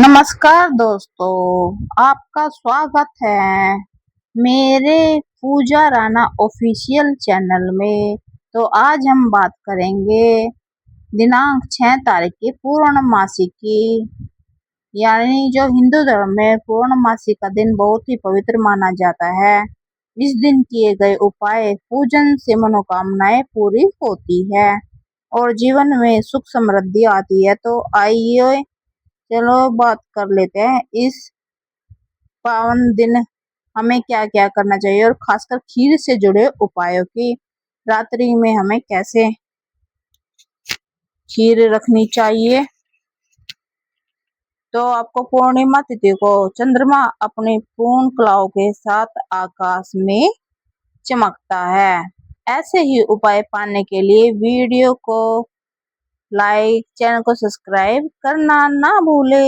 नमस्कार दोस्तों, आपका स्वागत है मेरे पूजा राणा ऑफिशियल चैनल में। तो आज हम बात करेंगे दिनांक 6 तारीख की पूर्णमासी की, यानी जो हिंदू धर्म में पूर्णमासी का दिन बहुत ही पवित्र माना जाता है। इस दिन किए गए उपाय पूजन से मनोकामनाएं पूरी होती है और जीवन में सुख समृद्धि आती है। तो आइए चलो बात कर लेते हैं इस पावन दिन हमें क्या क्या करना चाहिए और खासकर खीर से जुड़े उपायों की। रात्रि में हमें कैसे खीर रखनी चाहिए। तो आपको पूर्णिमा तिथि को चंद्रमा अपनी पूर्ण कलाओं के साथ आकाश में चमकता है। ऐसे ही उपाय पाने के लिए वीडियो को लाइक, चैनल को सब्सक्राइब करना ना भूले।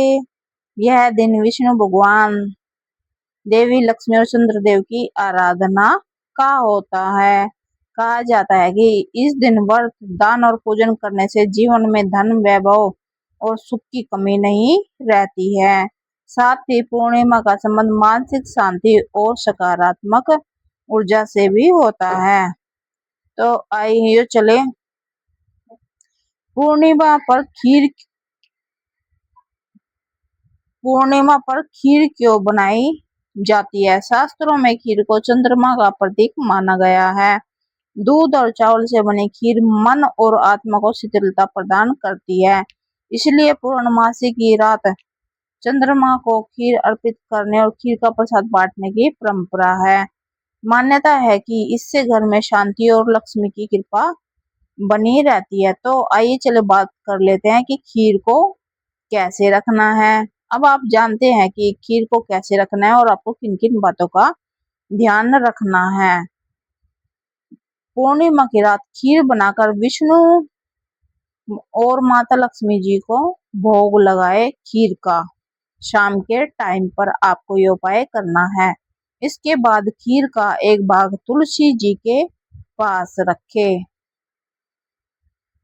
यह दिन विष्णु भगवान, देवी लक्ष्मी और चंद्रदेव की आराधना का होता है। कहा जाता है कि इस दिन व्रत, दान और पूजन करने से जीवन में धन, वैभव और सुख की कमी नहीं रहती है। साथ ही पूर्णिमा का संबंध मानसिक शांति और सकारात्मक ऊर्जा से भी होता है। तो आइए चले पूर्णिमा पर खीर क्यों बनाई जाती है। शास्त्रों में खीर को चंद्रमा का प्रतीक माना गया है। दूध और चावल से बनी खीर मन और आत्मा को शीतलता प्रदान करती है। इसलिए पूर्णमासी की रात चंद्रमा को खीर अर्पित करने और खीर का प्रसाद बांटने की परंपरा है। मान्यता है कि इससे घर में शांति और लक्ष्मी की कृपा बनी रहती है। तो आइए चले बात कर लेते हैं कि खीर को कैसे रखना है। अब आप जानते हैं कि खीर को कैसे रखना है और आपको किन किन बातों का ध्यान रखना है। पूर्णिमा की रात खीर बनाकर विष्णु और माता लक्ष्मी जी को भोग लगाए खीर का। शाम के टाइम पर आपको ये उपाय करना है। इसके बाद खीर का एक भाग तुलसी जी के पास रखे।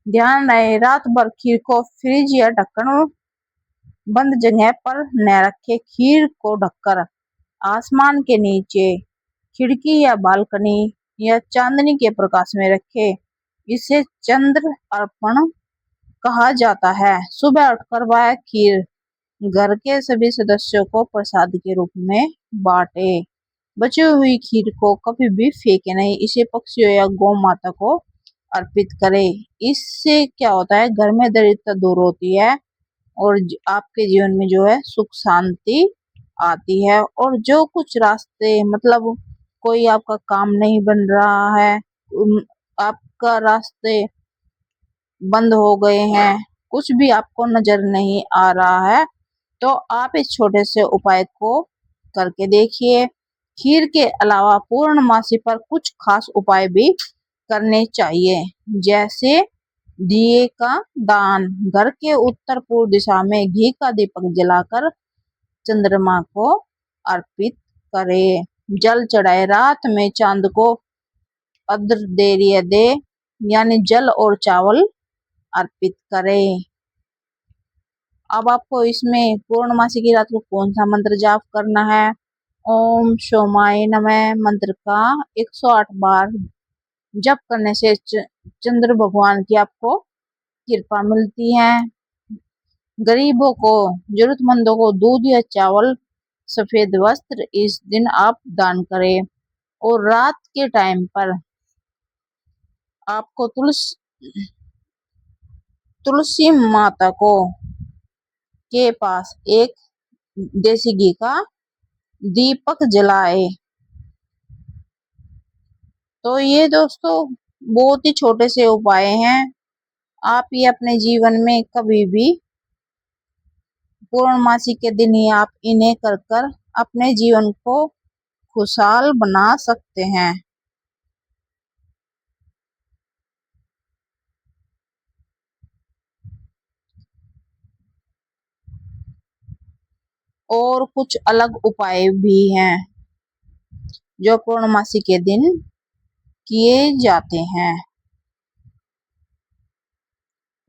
ध्यान रहे रात भर खीर को फ्रिज या ढक्कन बंद जगह पर न रखे। खीर को ढककर आसमान के नीचे, खिड़की या बालकनी या चांदनी के प्रकाश में रखे। इसे चंद्र अर्पण कहा जाता है। सुबह उठकर वह खीर घर के सभी सदस्यों को प्रसाद के रूप में बांटे। बची हुई खीर को कभी भी फेंके नहीं, इसे पक्षियों या गौ माता को अर्पित करे। इससे क्या होता है, घर में दरिद्रता दूर होती है और आपके जीवन में जो है सुख शांति आती है। और जो कुछ रास्ते, मतलब कोई आपका काम नहीं बन रहा है, आपका रास्ते बंद हो गए हैं, कुछ भी आपको नजर नहीं आ रहा है, तो आप इस छोटे से उपाय को करके देखिए। खीर के अलावा पूर्णमासी पर कुछ खास उपाय भी करने चाहिए, जैसे दिए का दान। घर के उत्तर पूर्व दिशा में घी का दीपक जलाकर चंद्रमा को अर्पित करें। जल चढ़ाए। रात में चांद को अर्घ्य दे, यानी जल और चावल अर्पित करें। अब आपको इसमें पूर्णमासी की रात को कौन सा मंत्र जाप करना है। ओम सोमाय नमः मंत्र का 108 बार जप करने से चंद्र भगवान की आपको कृपा मिलती है। गरीबों को, जरूरतमंदों को दूध या चावल, सफेद वस्त्र इस दिन आप दान करें। और रात के टाइम पर आपको तुलसी माता को के पास एक देसी घी का दीपक जलाए। तो ये दोस्तों बहुत ही छोटे से उपाय हैं। आप ये अपने जीवन में कभी भी पूर्णमासी के दिन ही आप इन्हें कर कर अपने जीवन को खुशहाल बना सकते हैं। और कुछ अलग उपाय भी हैं जो पूर्णमासी के दिन किए जाते हैं।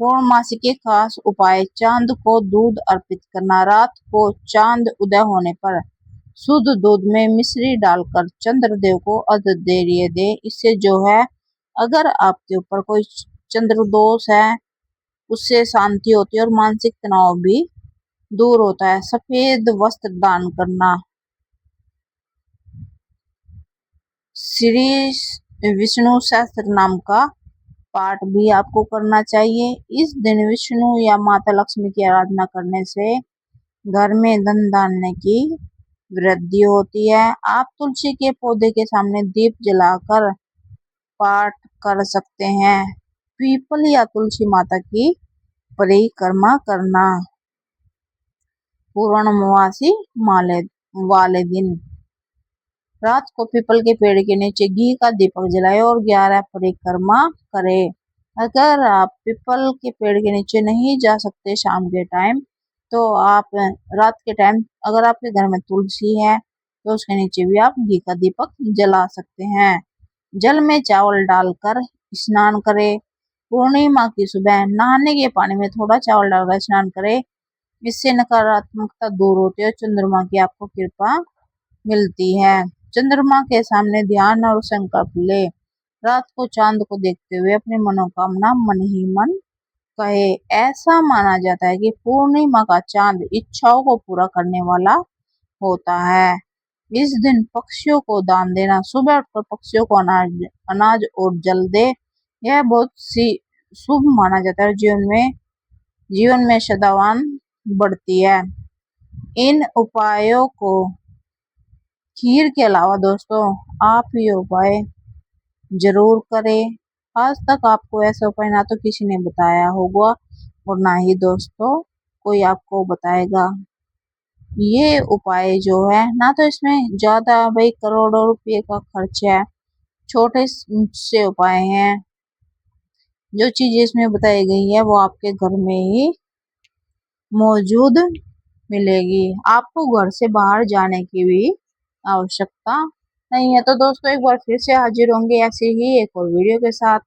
पूर्णमासी के खास उपाय। चांद को दूध अर्पित करना। रात को चांद उदय होने पर शुद्ध दूध में मिश्री डालकर चंद्रदेव को अर्घ्य दे। इससे जो है, अगर आपके ऊपर कोई चंद्र दोष है उससे शांति होती है और मानसिक तनाव भी दूर होता है। सफेद वस्त्र दान करना। श्री विष्णु सहस्त्र नाम का पाठ भी आपको करना चाहिए। इस दिन विष्णु या माता लक्ष्मी की आराधना करने से घर में धन धान्य की वृद्धि होती है। आप तुलसी के पौधे के सामने दीप जलाकर पाठ कर सकते हैं। पीपल या तुलसी माता की परिक्रमा करना। पूर्णमासी वाले दिन रात को पीपल के पेड़ के नीचे घी का दीपक जलाए और 11 परिक्रमा करें। अगर आप पीपल के पेड़ के नीचे नहीं जा सकते शाम के टाइम, तो आप रात के टाइम, अगर आपके घर में तुलसी है तो उसके नीचे भी आप घी का दीपक जला सकते हैं। जल में चावल डालकर स्नान करें। पूर्णिमा की सुबह नहाने के पानी में थोड़ा चावल डालकर स्नान करें। इससे नकारात्मकता दूर होती है और चंद्रमा की आपको कृपा मिलती है। चंद्रमा के सामने ध्यान और संकल्प ले। रात को चांद को देखते हुए अपनी मनोकामना मन ही मन कहे। ऐसा माना जाता है कि पूर्णिमा का चांद इच्छाओं को पूरा करने वाला होता है। इस दिन पक्षियों को दान देना। सुबह उठकर पक्षियों को अनाज और जल दे। यह बहुत सी शुभ माना जाता है। जीवन में सद्भावना बढ़ती है। इन उपायों को खीर के अलावा दोस्तों आप ये उपाय जरूर करें। आज तक आपको ऐसा उपाय ना तो किसी ने बताया होगा और ना ही दोस्तों कोई आपको बताएगा। ये उपाय जो है ना तो इसमें ज्यादा भाई करोड़ों रुपए का खर्च है, छोटे से उपाय हैं। जो चीज इसमें बताई गई है वो आपके घर में ही मौजूद मिलेगी। आपको घर से बाहर जाने की भी आवश्यकता नहीं है। तो दोस्तों एक बार फिर से हाजिर होंगे ऐसे ही एक और वीडियो के साथ।